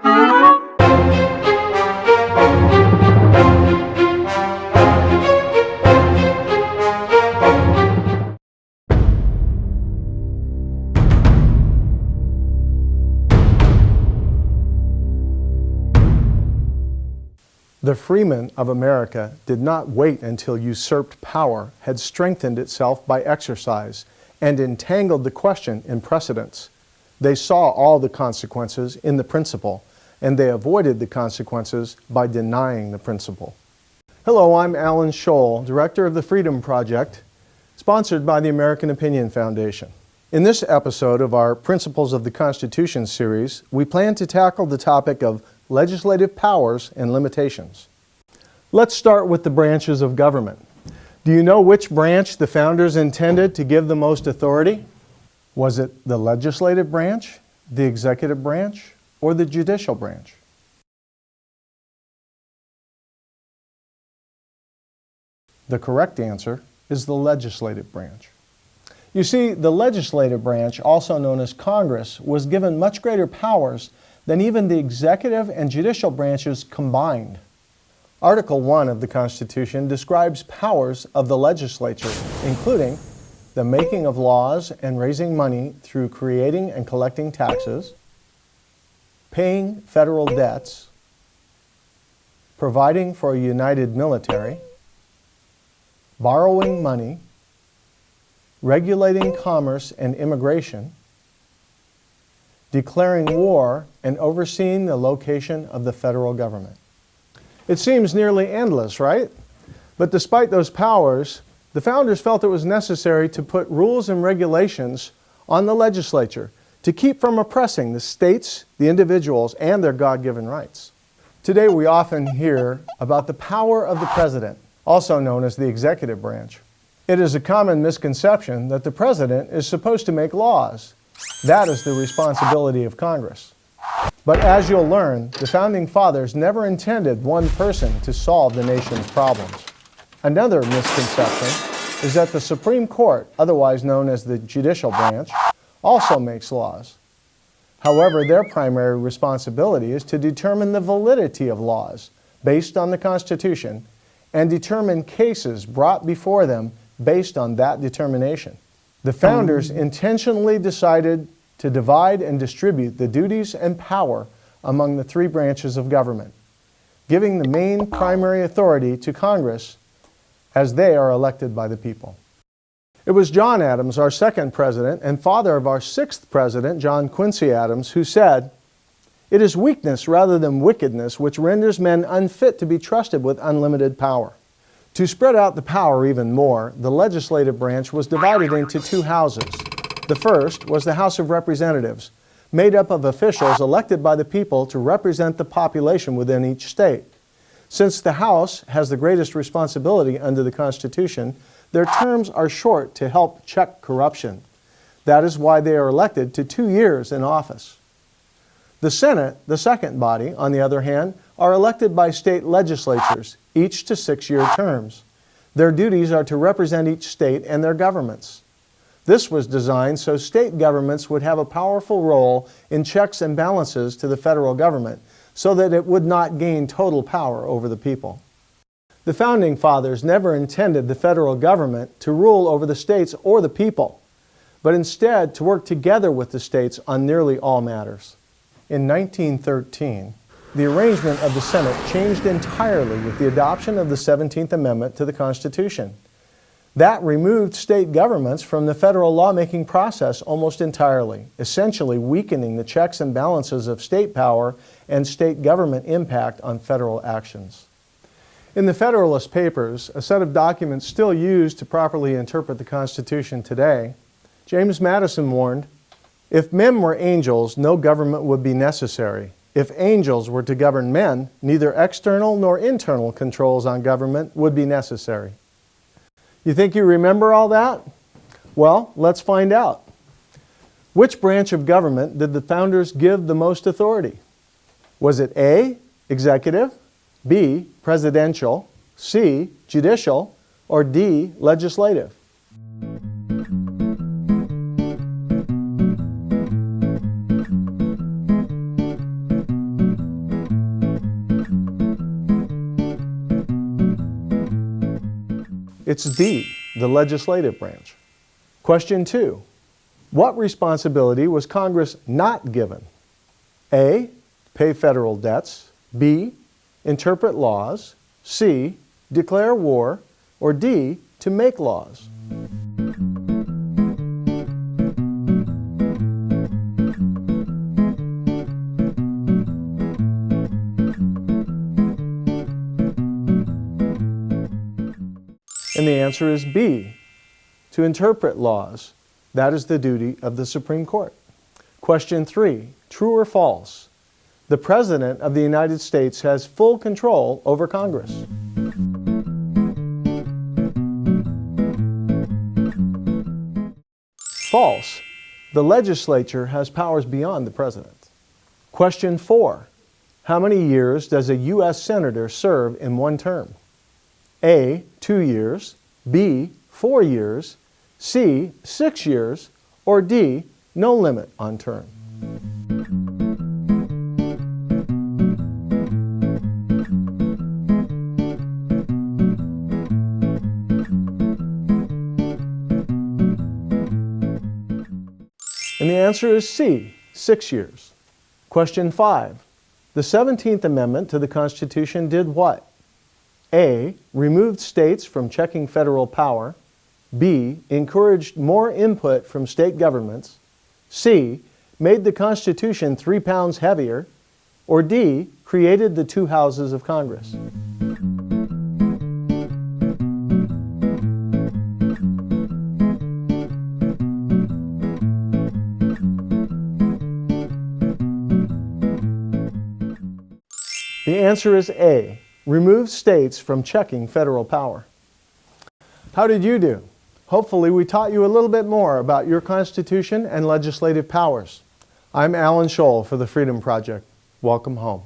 The freemen of America did not wait until usurped power had strengthened itself by exercise and entangled the question in precedents. They saw all the consequences in the principle, and they avoided the consequences by denying the principle. Hello, I'm Alan Scholl, director of the Freedom Project, sponsored by the American Opinion Foundation. In this episode of our Principles of the Constitution series, we plan to tackle the topic of legislative powers and limitations. Let's start with the branches of government. Do you know which branch the founders intended to give the most authority? Was it the legislative branch, the executive branch, or the judicial branch? The correct answer is the legislative branch. You see, the legislative branch, also known as Congress, was given much greater powers than even the executive and judicial branches combined. Article 1 of the Constitution describes powers of the legislature, including the making of laws and raising money through creating and collecting taxes, paying federal debts, providing for a united military, borrowing money, regulating commerce and immigration, declaring war, and overseeing the location of the federal government. It seems nearly endless, right? But despite those powers, the founders felt it was necessary to put rules and regulations on the legislature to keep from oppressing the states, the individuals, and their God-given rights. Today we often hear about the power of the president, also known as the executive branch. It is a common misconception that the president is supposed to make laws. That is the responsibility of Congress. But as you'll learn, the Founding Fathers never intended one person to solve the nation's problems. Another misconception is that the Supreme Court, otherwise known as the judicial branch, also makes laws. However, their primary responsibility is to determine the validity of laws based on the Constitution and determine cases brought before them based on that determination. The founders intentionally decided to divide and distribute the duties and power among the three branches of government, giving the main primary authority to Congress as they are elected by the people. It was John Adams, our second president, and father of our sixth president, John Quincy Adams, who said, "It is weakness rather than wickedness which renders men unfit to be trusted with unlimited power." To spread out the power even more, the legislative branch was divided into two houses. The first was the House of Representatives, made up of officials elected by the people to represent the population within each state. Since the House has the greatest responsibility under the Constitution, their terms are short to help check corruption. That is why they are elected to 2 years in office. The Senate, the second body, on the other hand, are elected by state legislatures, each to 6-year terms. Their duties are to represent each state and their governments. This was designed so state governments would have a powerful role in checks and balances to the federal government so that it would not gain total power over the people. The Founding Fathers never intended the federal government to rule over the states or the people, but instead to work together with the states on nearly all matters. In 1913, the arrangement of the Senate changed entirely with the adoption of the 17th Amendment to the Constitution. That removed state governments from the federal lawmaking process almost entirely, essentially weakening the checks and balances of state power and state government impact on federal actions. In the Federalist Papers, a set of documents still used to properly interpret the Constitution today, James Madison warned, "If men were angels, no government would be necessary. If angels were to govern men, neither external nor internal controls on government would be necessary." You think you remember all that? Well, let's find out. Which branch of government did the founders give the most authority? Was it A, executive, B, presidential, C, judicial, or D, legislative? It's D, the legislative branch. Question 2. What responsibility was Congress not given? A, pay federal debts, B, interpret laws, C, declare war, or D, to make laws? And the answer is B, to interpret laws. That is the duty of the Supreme Court. Question 3, true or false? The President of the United States has full control over Congress. False. The legislature has powers beyond the President. Question 4, how many years does a U.S. Senator serve in one term? A, 2 years, B, 4 years, C, 6 years, or D, no limit on term. And the answer is C, 6 years. Question 5. The 17th Amendment to the Constitution did what? A, removed states from checking federal power. B, encouraged more input from state governments. C, made the Constitution 3 pounds heavier. Or D, created the 2 houses of Congress. The answer is A, removed states from checking federal power. How did you do? Hopefully we taught you a little bit more about your Constitution and legislative powers. I'm Alan Scholl for the Freedom Project. Welcome home.